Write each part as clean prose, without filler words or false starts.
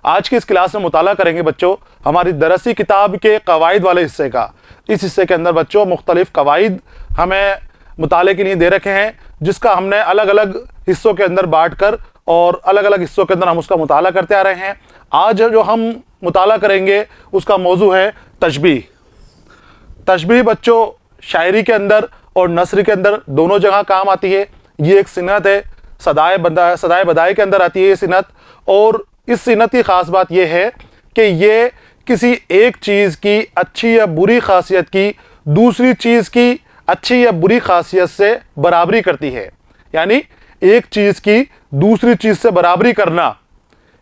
आज की इस क्लास में मुताला करेंगे बच्चों हमारी दरसी किताब के कवायद वाले हिस्से का। इस हिस्से के अंदर बच्चों मुख्तलिफ कवायद हमें मुताले के लिए दे रखे हैं, जिसका हमने अलग अलग हिस्सों के अंदर बांट कर और अलग अलग हिस्सों के अंदर हम उसका मुताला करते आ रहे हैं। आज जो हम मुताला करेंगे उसका मौजू है तशबीह। तशबीह बच्चों शायरी के अंदर और नस्र के अंदर दोनों जगह काम आती है। ये एक सिनत है, सदाए बदाए के अंदर आती है ये सिनत। और इस सिनत की ख़ास बात यह है कि ये किसी एक चीज़ की अच्छी या बुरी खासियत की दूसरी चीज़ की अच्छी या बुरी खासियत से बराबरी करती है। यानी एक चीज़ की दूसरी चीज़ से बराबरी करना,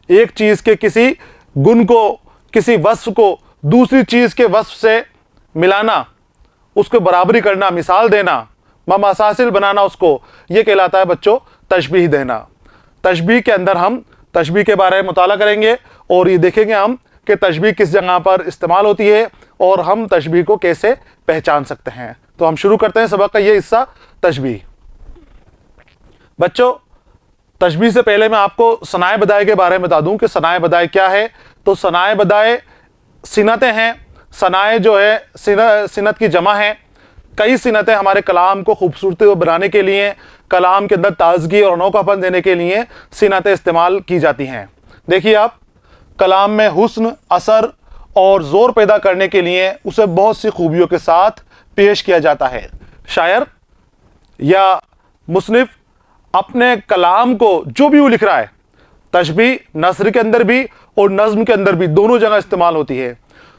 एक चीज़ के किसी गुण को, किसी वस्फ को दूसरी चीज़ के वस्फ से मिलाना, उसको बराबरी करना, मिसाल देना, ममासासिल बनाना, उसको ये कहलाता है बच्चों तशबीह देना। तशबीह के अंदर हम तशबीह के बारे में मुताला करेंगे और ये देखेंगे हम कि तशबीह किस जगह पर इस्तेमाल होती है और हम तशबीह को कैसे पहचान सकते हैं। तो हम शुरू करते हैं सबक का ये हिस्सा, तशबीह। बच्चों तशबीह से पहले मैं आपको सनाए बदाए के बारे में बता दूं कि सनाए बदाए क्या है। तो सनाए बदाए सिनतें हैं। सनाए जो है सिनत की जमा है। कई सिनतें हमारे कलाम को खूबसूरती बनाने के लिए, कलाम के अंदर ताजगी और अनोखापन देने के लिए सिनतें इस्तेमाल की जाती हैं। देखिए आप, कलाम में हुस्न, असर और ज़ोर पैदा करने के लिए उसे बहुत सी खूबियों के साथ पेश किया जाता है। शायर या मुसन्निफ अपने कलाम को जो भी वो लिख रहा है, तशबीह नस्र के अंदर भी और नज़्म के अंदर भी दोनों जगह इस्तेमाल होती है।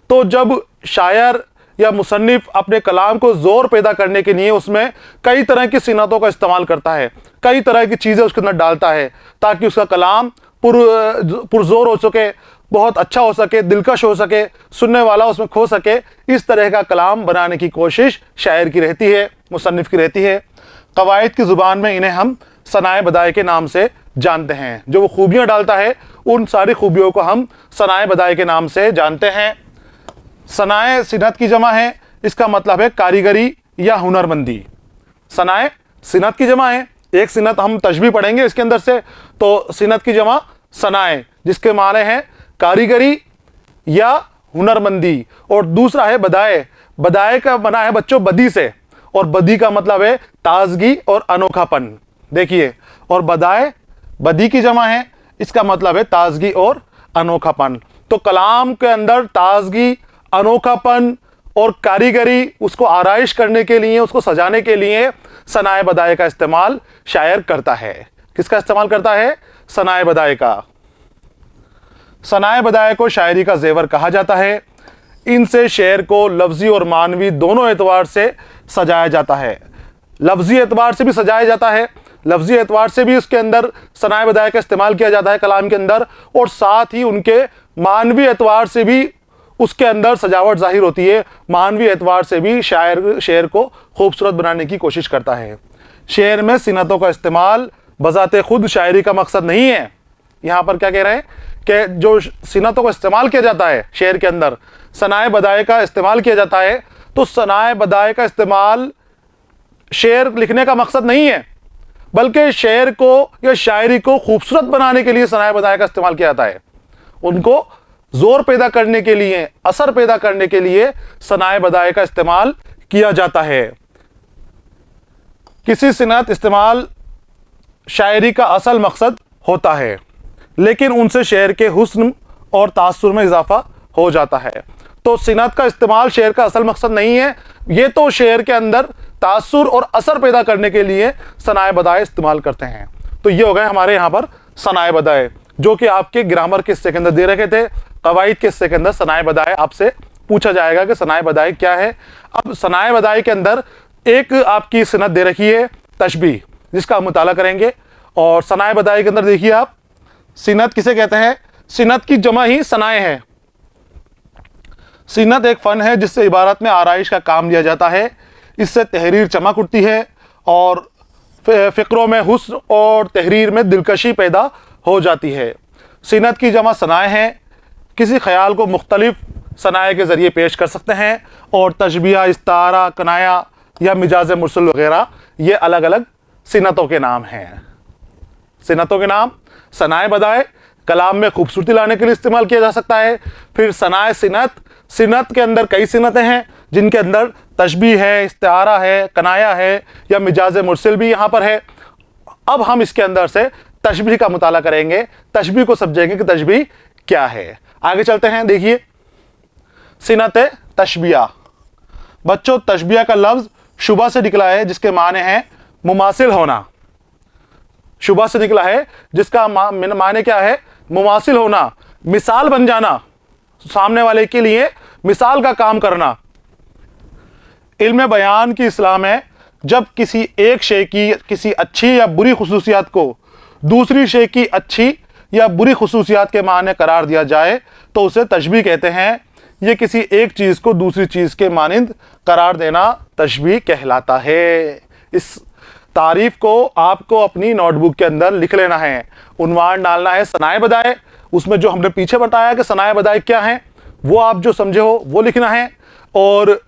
तो जब शायर या मुसन्निफ अपने कलाम को ज़ोर पैदा करने के लिए उसमें कई तरह की सिनतों का इस्तेमाल करता है, कई तरह की चीज़ें उसके अंदर डालता है ताकि उसका कलाम पुरज़ोर हो सके, बहुत अच्छा हो सके, दिलकश हो सके, सुनने वाला उसमें खो सके। इस तरह का कलाम बनाने की कोशिश शायर की रहती है, मुसन्निफ की रहती है। कवायद की ज़ुबान में इन्हें हम सनाए बदाए के नाम से जानते हैं। जो वो खूबियाँ डालता है उन सारी खूबियों को हम सनाए बदाए के नाम से जानते हैं। सनाए सिनत की जमा है, इसका मतलब है कारीगरी या हुनरमंदी। सनाए सिनत की जमा है, एक सिनत हम तशबीह पढ़ेंगे इसके अंदर से, तो सिनत की जमा सनाए, जिसके माने हैं कारीगरी या हुनरमंदी। और दूसरा है बदाए। बदाए का बना है बच्चों बदी से, और बदी का मतलब है ताजगी और अनोखापन। देखिए, और बदाए बदी की जमा है, इसका मतलब है ताजगी और अनोखापन। तो कलाम के अंदर ताजगी, अनोखापन और कारीगरी, उसको आराइश करने के लिए, उसको सजाने के लिए सनाए बदाए का इस्तेमाल शायर करता है। किसका इस्तेमाल करता है? सनाए बदाए का। सनाए बदाए को शायरी का जेवर कहा जाता है। इनसे शेर को लफ्जी और मानवी दोनों एतबार से सजाया जाता है। लफ्जी एतबार से भी सजाया जाता है, लफ्जी एतबार से भी उसके अंदर सनाए बदाए का इस्तेमाल किया जाता है कलाम के अंदर, और साथ ही उनके मानवी एतबार से भी उसके अंदर सजावट जाहिर होती है। मानवी एतबार से भी शायर शेर को खूबसूरत बनाने की कोशिश करता है। शेर में सिनतों का इस्तेमाल बजाते खुद शायरी का मकसद नहीं है। यहाँ पर क्या कह रहे हैं कि जो सिनतों का इस्तेमाल किया जाता है शेर के अंदर, सनाए बदाए का इस्तेमाल किया जाता है, तो सनाए बदाए का इस्तेमाल शेर लिखने का मकसद नहीं है, बल्कि शेर को या शायरी को खूबसूरत बनाने के लिए सनाए बदाए का इस्तेमाल किया जाता है। उनको जोर पैदा करने के लिए, असर पैदा करने के लिए सनाए बदाए का इस्तेमाल किया जाता है। किसी सिनत इस्तेमाल शायरी का असल मकसद होता है, लेकिन उनसे शेर के हुस्न और तासुर में इजाफा हो जाता है। तो सिनत का इस्तेमाल शेर का असल मकसद नहीं है, ये तो शेर के अंदर तासुर और असर पैदा करने के लिए सनाए बदाए इस्तेमाल करते हैं। तो ये हो गए हमारे यहाँ पर सनाए बदाए, जो कि आपके ग्रामर के हिस्से के अंदर दे रखे थे। कवायद के हिस्से के अंदर सनाए बदाए आपसे पूछा जाएगा कि सनाए बदाए क्या है। अब सनाए बदाए के अंदर एक आपकी सिनत दे रखी है तशबीह, जिसका हम मुताला करेंगे। और सनाए बदाए के अंदर देखिए आप, सिनत किसे कहते हैं? सिनत की जमा ही सनाए है। सिनत एक फन है जिससे इबारत में आराइश का काम लिया जाता है। इससे तहरीर चमक उठती है और फ़िक्रों में हुस्न और तहरीर में दिलकशी पैदा हो जाती है। सिनत की जमा सनाए हैं। किसी ख्याल को मुख्तलिफ सनाए के ज़रिए पेश कर सकते हैं, और तशबीह, इस्तारा, कनाया या मिजाज मुरसल वगैरह ये अलग अलग सिनतों के नाम हैं। सिनतों के नाम सनाए बदाए, कलाम में खूबसूरती लाने के लिए इस्तेमाल किया जा सकता है। फिर सनाए सिनत, सिनत के अंदर कई सिनतें हैं जिनके अंदर तशबीह है, इस्तिआरा है, कनाया है या मिजाज मुरसिल भी यहाँ पर है। अब हम इसके अंदर से तशबीह का मुताला करेंगे, तशबीह को समझेंगे कि तशबीह क्या है। आगे चलते हैं, देखिए सिनत तशबिया। बच्चों, तशबिया का लफ्ज़ शुबा से निकला है जिसके माने हैं मुमासिल होना। शुबा से निकला है जिसका माने क्या है? मुमासिल होना, मिसाल बन जाना, सामने वाले के लिए मिसाल का काम करना। इल्म बयान की इस्लाह में जब किसी एक शे की किसी अच्छी या बुरी खुसूसियात को दूसरी शे की अच्छी या बुरी खुसूसियात के माने करार दिया जाए तो उसे तशबीह कहते हैं। ये किसी एक चीज़ को दूसरी चीज़ के मानिंद करार देना तशबीह कहलाता है। इस तारीफ को आपको अपनी नोटबुक के अंदर लिख लेना है। उन्वान डालना है सनाए बदाए, उसमें जो हमने पीछे बताया कि सनाए बदाए क्या हैं वो आप जो समझे हो वो लिखना है, और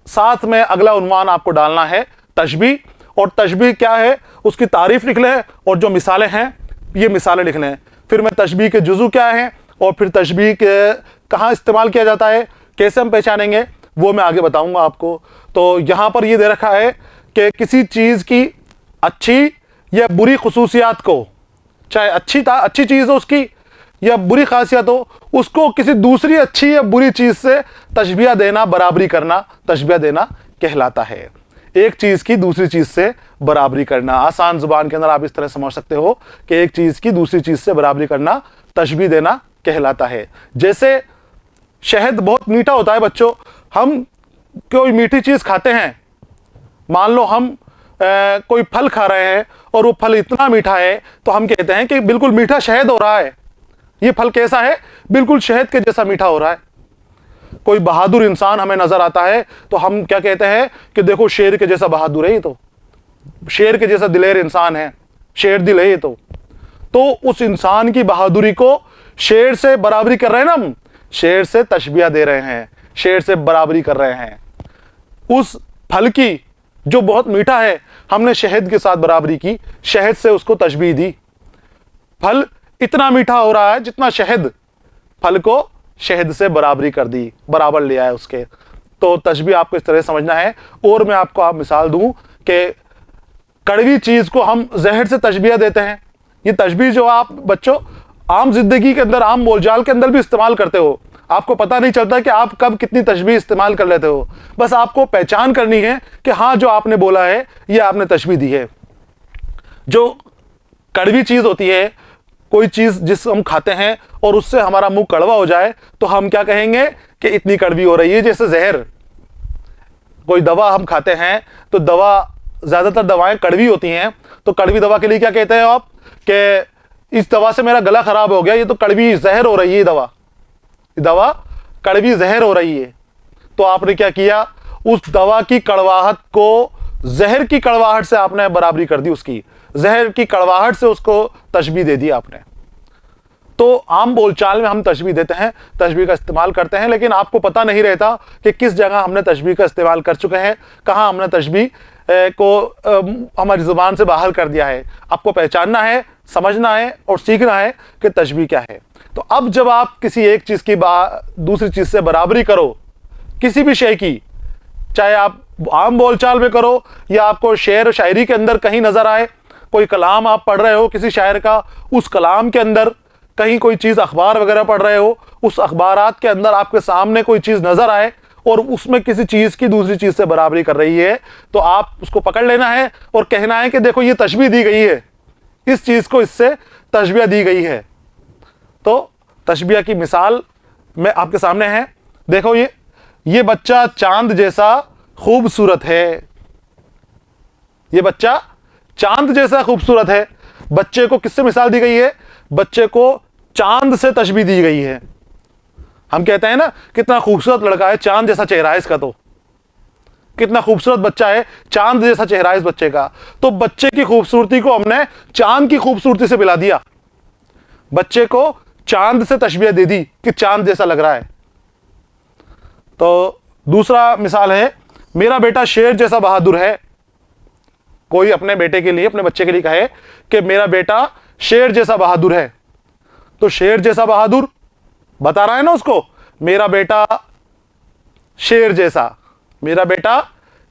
साथ में अगला उन्वान आपको डालना है तशबीह। और तशबीह क्या है उसकी तारीफ लिख लें, और जो मिसालें हैं ये मिसालें लिख लें। फिर मैं तशबीह के जुज़ू क्या हैं और फिर तशबीह के कहाँ इस्तेमाल किया जाता है, कैसे हम पहचानेंगे, वो मैं आगे बताऊंगा आपको। तो यहाँ पर ये दे रखा है कि किसी चीज़ की अच्छी या बुरी खुसूसियात को, चाहे अच्छी चीज़ हो उसकी या बुरी खासियत हो, उसको किसी दूसरी अच्छी या बुरी चीज़ से तशबीह देना, बराबरी करना, तशबीह देना कहलाता है। एक चीज़ की दूसरी चीज़ से बराबरी करना, आसान ज़ुबान के अंदर आप इस तरह समझ सकते हो कि एक चीज़ की दूसरी चीज़ से बराबरी करना तशबीह देना कहलाता है। जैसे शहद बहुत मीठा होता है बच्चों, हम कोई मीठी चीज़ खाते हैं, मान लो हम कोई फल खा रहे हैं और वो फल इतना मीठा है तो हम कहते हैं कि बिल्कुल मीठा शहद हो रहा है। ये फल कैसा है? बिल्कुल शहद के जैसा मीठा हो रहा है। कोई बहादुर इंसान हमें नजर आता है तो हम क्या कहते हैं कि देखो शेर के जैसा बहादुर है, ये तो शेर के जैसा दिलेर इंसान है, शेर दिल है ये तो उस इंसान की बहादुरी को शेर से बराबरी कर रहे हैं ना, हम शेर से तशबीह दे रहे हैं, शेर से बराबरी कर रहे हैं। उस फल की जो बहुत मीठा है हमने शहद के साथ बराबरी की, शहद से उसको तशबीह दी। फल इतना मीठा हो रहा है जितना शहद, फल को शहद से बराबरी कर दी, बराबर ले आया उसके। तो तशबीह आपको इस तरह समझना है। और मैं आपको आप मिसाल दूं कि कड़वी चीज़ को हम जहर से तशबीह देते हैं। ये तशबीह जो आप बच्चों आम जिंदगी के अंदर, आम बोलचाल के अंदर भी इस्तेमाल करते हो, आपको पता नहीं चलता कि आप कब कितनी तशबीह इस्तेमाल कर लेते हो। बस आपको पहचान करनी है कि हाँ जो आपने बोला है ये आपने तशबीह दी है। जो कड़वी चीज़ होती है, कोई चीज़ जिस हम खाते हैं और उससे हमारा मुंह कड़वा हो जाए तो हम क्या कहेंगे कि इतनी कड़वी हो रही है। जैसे जहर, कोई दवा हम खाते हैं तो दवा, ज़्यादातर दवाएं कड़वी होती हैं, तो कड़वी दवा के लिए क्या कहते हैं आप कि इस दवा से मेरा गला ख़राब हो गया, ये तो कड़वी जहर हो रही है, दवा कड़वी जहर हो रही है। तो आपने क्या किया, उस दवा की कड़वाहट को जहर की कड़वाहट से आपने बराबरी कर दी, उसकी जहर की कड़वाहट से उसको तशबीह दे दी आपने। तो आम बोलचाल में हम तशबीह देते हैं, तशबीह का इस्तेमाल करते हैं, लेकिन आपको पता नहीं रहता कि किस जगह हमने तशबीह का इस्तेमाल कर चुके हैं, कहाँ हमने तशबीह को हमारी ज़ुबान से बाहर कर दिया है। आपको पहचानना है, समझना है और सीखना है कि तशबीह क्या है। तो अब जब आप किसी एक चीज़ की दूसरी चीज़ से बराबरी करो, किसी भी शय की, चाहे आप आम बोलचाल में करो या आपको शेर शायरी के अंदर कहीं नज़र आए, कोई कलाम आप पढ़ रहे हो किसी शायर का, उस कलाम के अंदर कहीं कोई चीज़ अखबार वगैरह पढ़ रहे हो, उस अखबारात के अंदर आपके सामने कोई चीज़ नज़र आए और उसमें किसी चीज़ की दूसरी चीज़ से बराबरी कर रही है, तो आप उसको पकड़ लेना है और कहना है कि देखो ये तशबीह दी गई है, इस चीज़ को इससे तशबीह दी गई है। तो तशबीह की मिसाल में आपके सामने है, देखो ये बच्चा चांद जैसा खूबसूरत है, ये बच्चा चांद जैसा खूबसूरत है। बच्चे को किससे मिसाल दी गई है? बच्चे को चांद से तशबीह दी गई है। हम कहते हैं ना कितना खूबसूरत लड़का है, चांद जैसा चेहरा है इसका, तो कितना खूबसूरत बच्चा है, चांद जैसा चेहरा है इस बच्चे का। तो बच्चे की खूबसूरती को हमने चांद की खूबसूरती से मिला दिया, बच्चे को चांद से तशबीह दे दी कि चांद जैसा लग रहा है। तो दूसरा मिसाल है, मेरा बेटा शेर जैसा बहादुर है। कोई अपने बेटे के लिए, अपने बच्चे के लिए कहे कि मेरा बेटा शेर जैसा बहादुर है, तो शेर जैसा बहादुर बता रहा है ना उसको, मेरा बेटा शेर जैसा, मेरा बेटा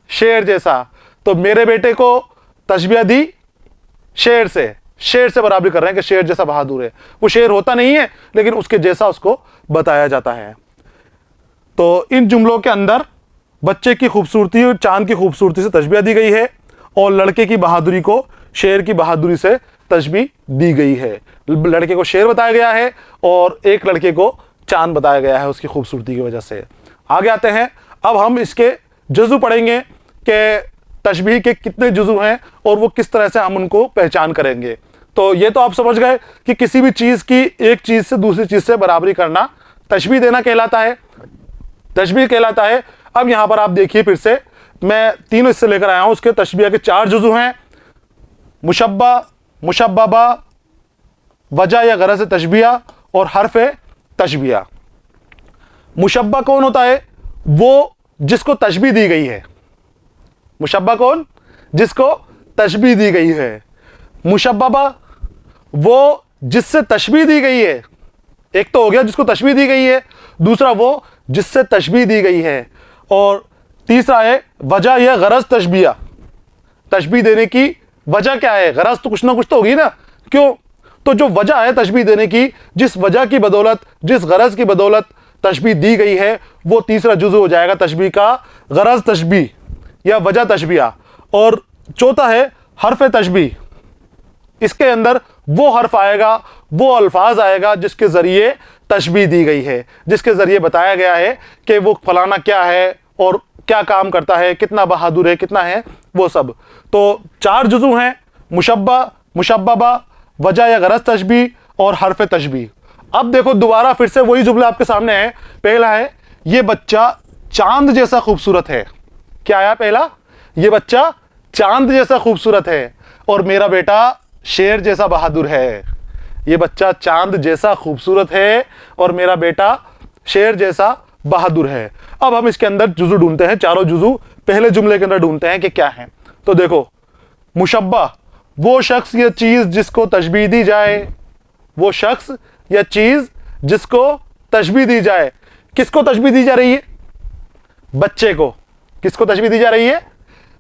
शेर जैसा। तो मेरे बेटे को तशबीह दी शेर से बराबरी कर रहे हैं कि शेर जैसा बहादुर है। वो शेर होता नहीं है लेकिन उसके जैसा उसको बताया जाता है। तो इन जुमलों के अंदर बच्चे की खूबसूरती और चांद की खूबसूरती से तशबीह दी गई है और लड़के की बहादुरी को शेर की बहादुरी से तशबीह दी गई है। लड़के को शेर बताया गया है और एक लड़के को चांद बताया गया है उसकी खूबसूरती की वजह से। आगे आते हैं, अब हम इसके जुज़ू पढ़ेंगे कि तशबीह के कितने जुज़ू हैं और वो किस तरह से हम उनको पहचान करेंगे। तो ये तो आप समझ गए कि किसी भी चीज़ की एक चीज़ से दूसरी चीज़ से बराबरी करना तशबीह देना कहलाता है, तशबीह कहलाता है। अब यहाँ पर आप देखिए, फिर से मैं तीनों हिस्से लेकर आया हूँ। उसके तशबीह के 4 जुज़ू हैं, मुशब्बा, मुशब्बबा, वजह या गरज तशबीह और हर्फ तशबीह। मुशब्बा कौन होता है? वो जिसको तशबीह दी गई है। मुशब्बा कौन? जिसको तशबीह दी गई है। मुशब्बबा वो जिससे तशबीह दी गई है। एक तो हो गया जिसको तशबीह दी गई है, दूसरा वो जिससे तशबीह दी गई है, और तीसरा है वजह या गरज तशबीह। तशबीह देने की वजह क्या है? गरज तो कुछ ना कुछ तो होगी ना, क्यों? तो जो वजह है तशबीह देने की, जिस वजह की बदौलत, जिस गरज की बदौलत तशबीह दी गई है, वो तीसरा जुज़ू हो जाएगा तशबीह का, गरज तशबीह या वजह तशबीह। और चौथा है हर्फ तशबीह। इसके अंदर वो हर्फ आएगा, वो अल्फाज आएगा जिसके ज़रिए तशबीह दी गई है, जिसके ज़रिए बताया गया है कि वो फलाना क्या है और क्या काम करता है, कितना बहादुर है, कितना है, वो सब। तो 4 जुज़ू हैं, मुशब्बा, मुशब्बबा, वजह या गरज तशबीह और हर्फ तशबीह। अब देखो दोबारा फिर से वही जुमला आपके सामने है। पहला है ये बच्चा चांद जैसा खूबसूरत है। क्या आया पहला? ये बच्चा चांद जैसा खूबसूरत है और मेरा बेटा शेर जैसा बहादुर है। ये बच्चा चांद जैसा खूबसूरत है और मेरा बेटा शेर जैसा बहादुर है। अब हम इसके अंदर जुज़ू ढूंढते हैं, चारों जुज़ू पहले जुमले के अंदर ढूंढते हैं कि क्या है। तो देखो, मुशब्बा वो शख्स या चीज़ जिसको तशबीह दी जाए, वो शख्स या चीज़ जिसको तशबीह दी जाए। किसको तशबीह दी जा रही है? बच्चे को। किसको तशबीह दी जा रही है?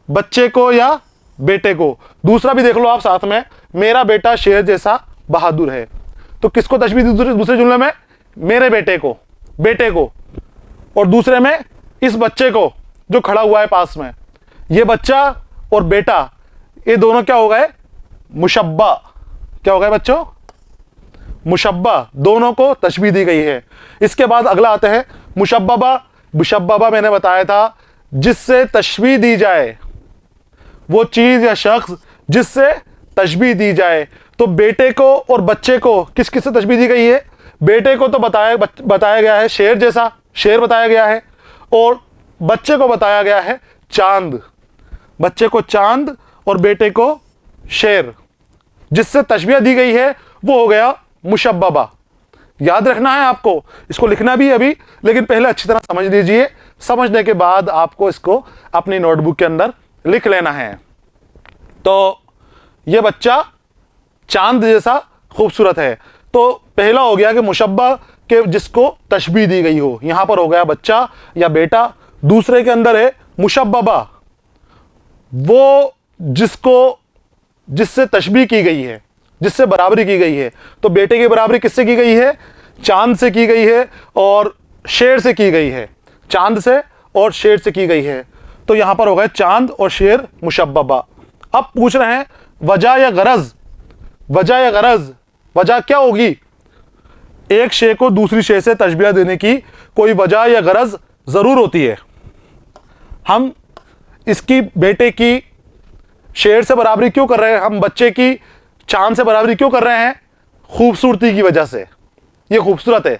बच्चे को या बेटे को। दूसरा भी देख लो आप साथ में, मेरा बेटा शेर जैसा बहादुर है। तो किसको तशबीह दी दूसरे जुमले में? मेरे बेटे को, बेटे को। और दूसरे में इस बच्चे को जो खड़ा हुआ है पास में। ये बच्चा और बेटा, ये दोनों क्या हो गए? मुशब्बा। क्या हो गए बच्चों? मुशब्बा। दोनों को तशबीह दी गई है। इसके बाद अगला आते हैं मुशब्बबा। मुशब्बबा मैंने बताया था जिससे तशबीह दी जाए, वो चीज़ या शख्स जिससे तशबीह दी जाए। तो बेटे को और बच्चे को किस किस से तशबीह दी गई है? बेटे को तो बताया गया है शेर जैसा, शेर बताया गया है, और बच्चे को बताया गया है चांद। बच्चे को चांद और बेटे को शेर। जिससे तशबीह दी गई है वो हो गया मुशब्बबा। याद रखना है आपको, इसको लिखना भी है अभी, लेकिन पहले अच्छी तरह समझ लीजिए। समझने के बाद आपको इसको अपनी नोटबुक के अंदर लिख लेना है। तो ये बच्चा चांद जैसा खूबसूरत है। तो पहला हो गया कि मुशब्बा के जिसको तशबीह दी गई हो, यहां पर हो गया बच्चा या बेटा। दूसरे के अंदर है मुशब्बबा, वो जिसको, जिससे तशबीह की गई है, जिससे बराबरी की गई है। तो बेटे की बराबरी किससे की गई है? चांद से की गई है और शेर से की गई है। चांद से और शेर से की गई है। तो यहां पर हो गए चांद और शेर मुशब्बबा। अब पूछ रहे हैं वजह या गरज। वजह या गरज, वजह क्या होगी? एक शे को दूसरी शे से तशबीह देने की कोई वजह या गरज जरूर होती है। हम इसकी बेटे की शेर से बराबरी क्यों कर रहे हैं? हम बच्चे की चांद से बराबरी क्यों कर रहे हैं? खूबसूरती की वजह से। ये खूबसूरत है।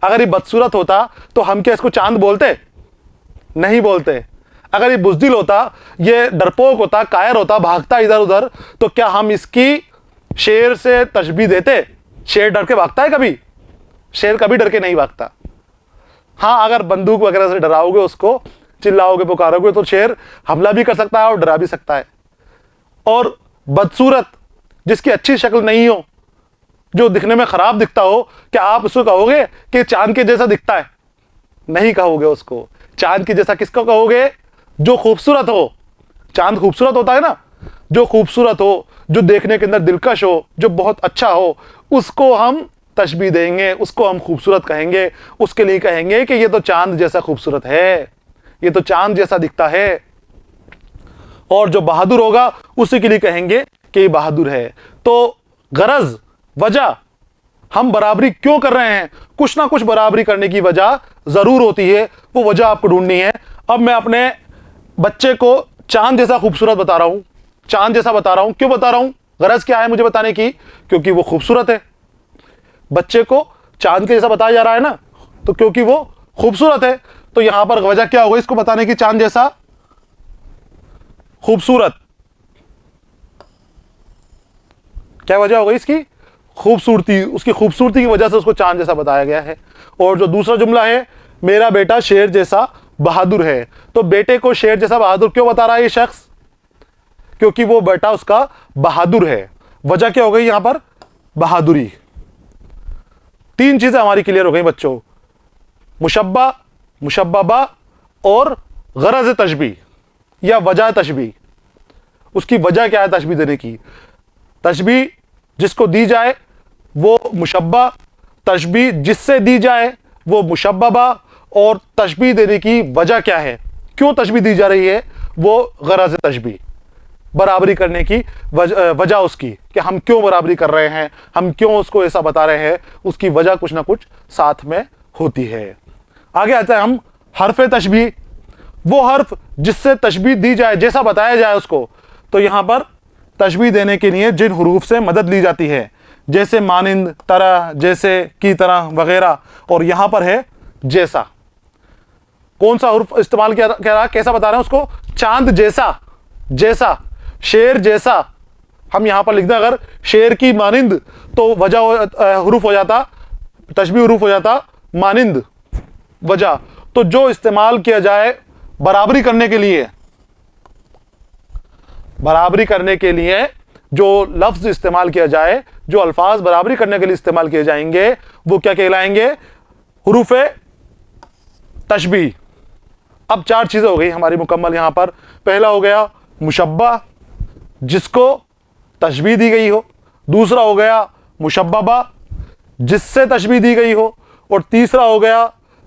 अगर ये बदसूरत होता तो हम क्या इसको चांद बोलते? नहीं बोलते। अगर ये बुज़दिल होता, ये डरपोक होता, कायर होता, भागता इधर उधर, तो क्या हम इसकी शेर से तशबीह देते? शेर डर के भागता है कभी? शेर कभी डर के नहीं भागता। हाँ, अगर बंदूक वगैरह से डराओगे उसको, चिल्लाओगे, पुकारोगे, तो शेर हमला भी कर सकता है और डरा भी सकता है। और बदसूरत, जिसकी अच्छी शक्ल नहीं हो, जो दिखने में खराब दिखता हो, क्या आप उसको कहोगे कि चांद के जैसा दिखता है? नहीं कहोगे उसको। चांद के जैसा किसको कहोगे? जो खूबसूरत हो। चांद खूबसूरत होता है ना, जो खूबसूरत हो, जो देखने के अंदर दिलकश हो, जो बहुत अच्छा हो, उसको हम तशबीह देंगे, उसको हम खूबसूरत कहेंगे। उसके लिए कहेंगे कि ये तो चांद जैसा खूबसूरत है, ये तो चांद जैसा दिखता है। और जो बहादुर होगा उसी के लिए कहेंगे कि ये बहादुर है। तो गरज, वजह, हम बराबरी क्यों कर रहे हैं? कुछ ना कुछ बराबरी करने की वजह जरूर होती है, वो वजह आपको ढूंढनी है। अब मैं अपने बच्चे को चांद जैसा खूबसूरत बता रहा हूं, चांद जैसा बता रहा हूं। क्यों बता रहा हूं? गरज क्या है मुझे बताने की? क्योंकि वो खूबसूरत है। बच्चे को चांद के जैसा बताया जा रहा है ना, तो क्योंकि वो खूबसूरत है। तो यहां पर वजह क्या होगी इसको बताने की? चांद जैसा खूबसूरत। क्या वजह होगी इसकी? खूबसूरती। उसकी खूबसूरती की वजह से उसको चांद जैसा बताया गया है। और जो दूसरा जुमला है, मेरा बेटा शेर जैसा बहादुर है, तो बेटे को शेर जैसा बहादुर क्यों बता रहा है ये शख्स? क्योंकि वो बेटा उसका बहादुर है। वजह क्या हो गई यहां पर? बहादुरी। तीन चीजें हमारी क्लियर हो गई बच्चों, मुशब्बा, मुशब्बा और गरज तशबीह या वजह तशबीह। उसकी वजह क्या है तशबीह देने की? तशबीह जिसको दी जाए वो मुशब्बा, तशबीह जिससे दी जाए वो मुशब्बा, और तशबीह देने की वजह क्या है, क्यों तशबीह दी जा रही है, वो गरज तशबीह। बराबरी करने की वजह उसकी कि हम क्यों बराबरी कर रहे हैं, हम क्यों उसको ऐसा बता रहे हैं, उसकी वजह कुछ ना कुछ साथ में होती है। आगे आता है हम हर्फ तशबीह। वो हर्फ जिससे तशबीह दी जाए, जैसा बताया जाए उसको। तो यहां पर तशबीह देने के लिए जिन हुरूफ से मदद ली जाती है, जैसे मानिंद, तरह, जैसे, की तरह वगैरह। और यहां पर है जैसा। कौन सा हुर्फ इस्तेमाल किया रहा, कैसा बता रहे हैं उसको? चांद जैसा, जैसा, शेर जैसा। हम यहां पर लिख दें अगर शेर की मानिंद, तो वजह हुरूफ हो जाता, तशबीह हुरूफ हो जाता मानिंद, वजह। तो जो इस्तेमाल किया जाए बराबरी करने के लिए, बराबरी करने के लिए जो लफ्ज इस्तेमाल किया जाए, जो अल्फाज बराबरी करने के लिए इस्तेमाल किए जाएंगे, वो क्या कहलाएंगे? हुरूफ तशबीह। अब चार चीजें हो गई हमारी मुकम्मल यहां पर। पहला हो गया मुशब्बा, जिसको तशबीह दी गई हो। दूसरा हो गया मुशब्बा, जिससे तशबीह दी गई हो। और तीसरा हो गया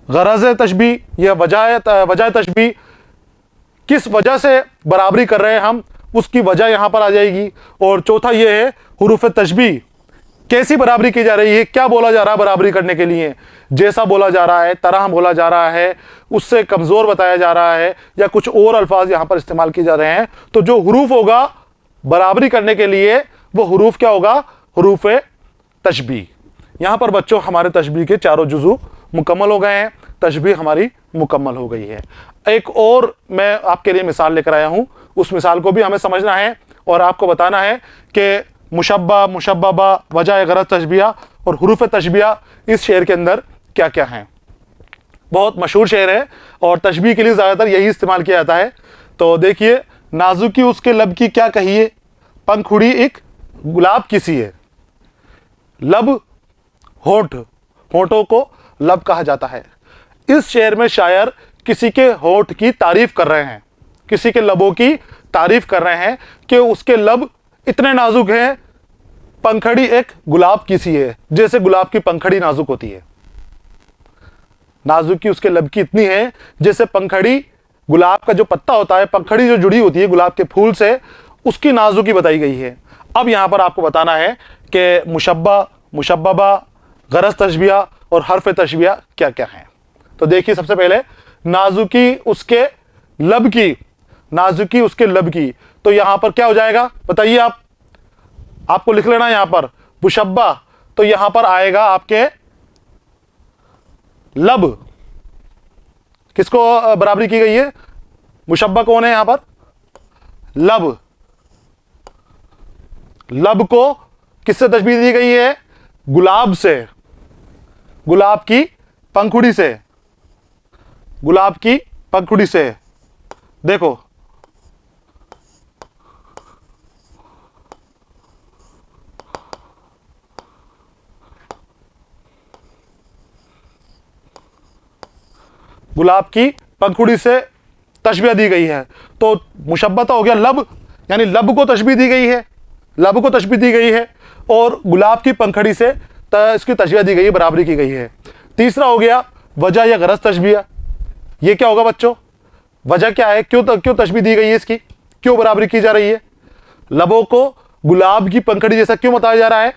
गरज तशबीह या वजह तशबीह। किस वजह से बराबरी कर रहे हैं हम, उसकी वजह यहां पर आ जाएगी। और चौथा यह है हुरूफ तशबीह, कैसी बराबरी की जा रही है, क्या बोला जा रहा है बराबरी करने के लिए? जैसा बोला जा रहा है, तरह बोला जा रहा है, उससे कमजोर बताया जा रहा है, या कुछ और अल्फाज यहां पर इस्तेमाल किए जा रहे हैं। तो जो हुरूफ होगा बराबरी करने के लिए, वो हुरूफ क्या होगा? हुरूफ तशबीह। यहां पर बच्चों हमारे तशबीह के चारों जुज़ू मुकम्मल हो गए हैं, तशबीह हमारी मुकम्मल हो गई है। एक और मैं आपके लिए मिसाल लेकर आया हूं, उस मिसाल को भी हमें समझना है और आपको बताना है कि मुशब्बा, मुशब्बा, वजह, गरज, तशबीह और हुरूफ तशबीह इस शेर के अंदर क्या क्या हैं। बहुत मशहूर शेर है और तशबीह के लिए ज़्यादातर यही इस्तेमाल किया जाता है। तो देखिए, नाजुकी उसके लब की क्या कहिए, पंखुड़ी एक गुलाब की सी है। लब, होठ, होठों को लब कहा जाता है। इस शेर में शायर किसी के होठ की तारीफ कर रहे हैं, किसी के लबों की तारीफ कर रहे हैं कि उसके लब इतने नाजुक हैं, पंखड़ी एक गुलाब की सी है, जैसे गुलाब की पंखड़ी नाजुक होती है। नाजुकी उसके लब की इतनी है जैसे पंखड़ी, गुलाब का जो पत्ता होता है, पंखड़ी जो जुड़ी होती है गुलाब के फूल से, उसकी नाजुकी बताई गई है। अब यहां पर आपको बताना है कि मुशब्बा, मुशब्बा, गरज तशबीह और हर्फ तशबीह क्या क्या है। तो देखिए, सबसे पहले नाजुकी उसके लब की, नाजुकी उसके लब की, तो यहां पर क्या हो जाएगा बताइए आप, आपको लिख लेना यहां पर मुशब्बा, तो यहां पर आएगा आपके लब। किसको बराबरी की गई है? मुशब्बा कौन है यहां पर? लब। लब को किससे तशबीह दी गई है? गुलाब से, गुलाब की पंखुड़ी से, गुलाब की पंखुड़ी से। देखो, गुलाब की पंखुड़ी से तशबीह दी गई है। तो मुशब्बह तो हो गया लब, यानी लब को तशबीह दी गई है, लब को तशबीह दी गई है, और गुलाब की पंखड़ी से इसकी तशबीह दी गई है, बराबरी की गई है। तीसरा हो गया वजह या गरज तशबीह। ये क्या होगा बच्चों? वजह क्या है, क्यों तशबीह दी गई है इसकी, क्यों बराबरी की जा रही है? लबों को गुलाब की पंखड़ी जैसा क्यों बताया जा रहा है?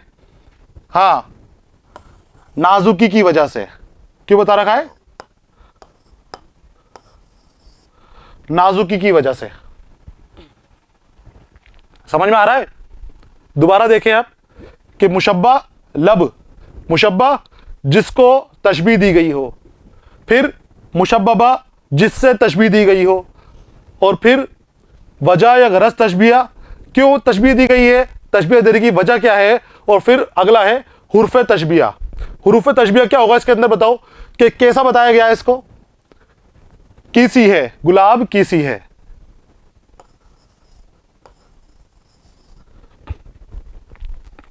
हाँ, नाजुकी की वजह से। क्यों बता रखा है? नाजुकी की वजह से। समझ में आ रहा है? दोबारा देखें आप कि मुशब्बा लब, मुशब्बा जिसको तशबीह दी गई हो, फिर मुशब्बबा जिससे तशबीह दी गई हो, और फिर वजह या गरज तशबीह, क्यों तशबीह दी गई है, तशबीह देने की वजह क्या है, और फिर अगला है हुर्फ तशबीह। हुर्फ तशबीह क्या होगा इसके अंदर बताओ, कि कैसा बताया गया है इसको? कीसी है, गुलाब कीसी है।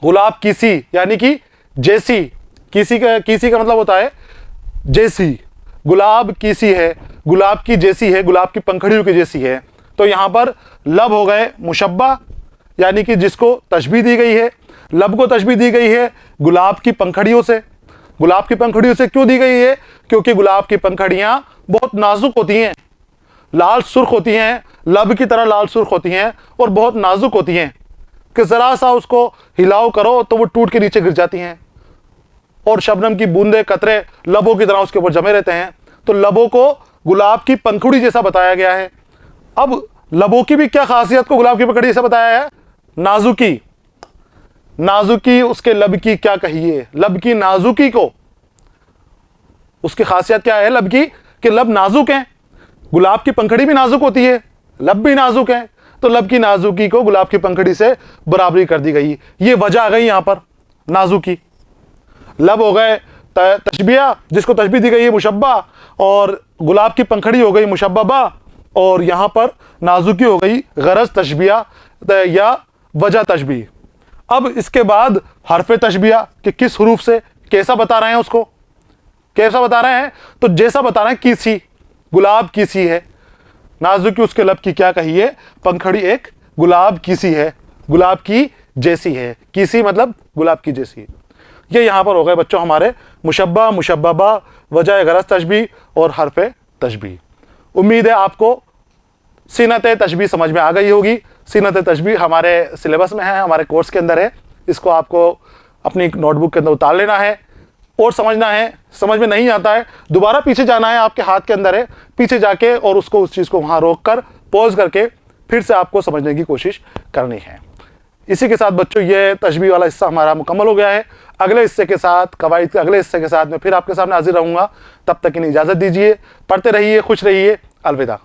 गुलाब कीसी यानी कि जैसी, कीसी का मतलब होता है जैसी। गुलाब कीसी है, गुलाब की जैसी है, गुलाब की पंखड़ियों की जैसी है। तो यहां पर लब हो गए मुशब्बा, यानी कि जिसको तशबीह दी गई है। लब को तशबीह दी गई है गुलाब की पंखड़ियों से। गुलाब की पंखड़ियों से क्यों दी गई है? क्योंकि गुलाब की पंखड़ियां बहुत नाजुक होती हैं, लाल सुर्ख होती हैं, लब की तरह लाल सुर्ख होती हैं, और बहुत नाजुक होती हैं कि जरा सा उसको हिलाओ करो तो वो टूट के नीचे गिर जाती हैं, और शबनम की बूंदे कतरे लबों की तरह उसके ऊपर जमे रहते हैं। तो लबों को गुलाब की पंखुड़ी जैसा बताया गया है। अब लबों की भी क्या खासियत को गुलाब की पंखुड़ी जैसा बताया है? नाजुकी। नाजुकी उसके लब की क्या कहिए, लब की नाजुकी को, उसकी खासियत क्या है लब की, कि लब नाजुक है। गुलाब की पंखड़ी भी नाजुक होती है, लब भी नाजुक है, तो लब की नाजुकी को गुलाब की पंखड़ी से बराबरी कर दी गई। ये वजह आ गई यहां पर, नाजुकी। लब हो गए तशबीह, जिसको तशबीह दी गई है मुशब्बा, और गुलाब की पंखड़ी हो गई मुशब्बबा, और यहां पर नाजुकी हो गई गरज तशबीह या वजह तशबीह। अब इसके बाद हरफ तशबीह कि किस हरूफ से कैसा बता रहे हैं, उसको कैसा बता रहे हैं? तो जैसा बता रहे हैं, कीसी, गुलाब कीसी है, नाजुकी उसके लब की क्या कही है, पंखड़ी एक गुलाब कीसी है, गुलाब की जैसी है। कीसी मतलब गुलाब की जैसी। ये यहां पर हो गए बच्चों हमारे मुशब्बा, मुशब्बबा, वजह गरज तशबीह और हरफ तशबीह। उम्मीद है आपको सीनत तशबीह समझ में आ गई होगी। सीनत तशबीह हमारे सिलेबस में है, हमारे कोर्स के अंदर है। इसको आपको अपनी नोटबुक के अंदर उतार लेना है और समझना है। समझ में नहीं आता है, दोबारा पीछे जाना है, आपके हाथ के अंदर है, पीछे जाके और उसको, उस चीज़ को वहाँ रोक कर पॉज करके फिर से आपको समझने की कोशिश करनी है। इसी के साथ बच्चों ये तशबीह वाला हिस्सा हमारा मुकम्मल हो गया है। अगले हिस्से के साथ, कवाइद के अगले हिस्से के साथ मैं फिर आपके सामने हाजिर रहूँगा। तब तक इन्हें इजाज़त दीजिए। पढ़ते रहिए, खुश रहिए। अलविदा।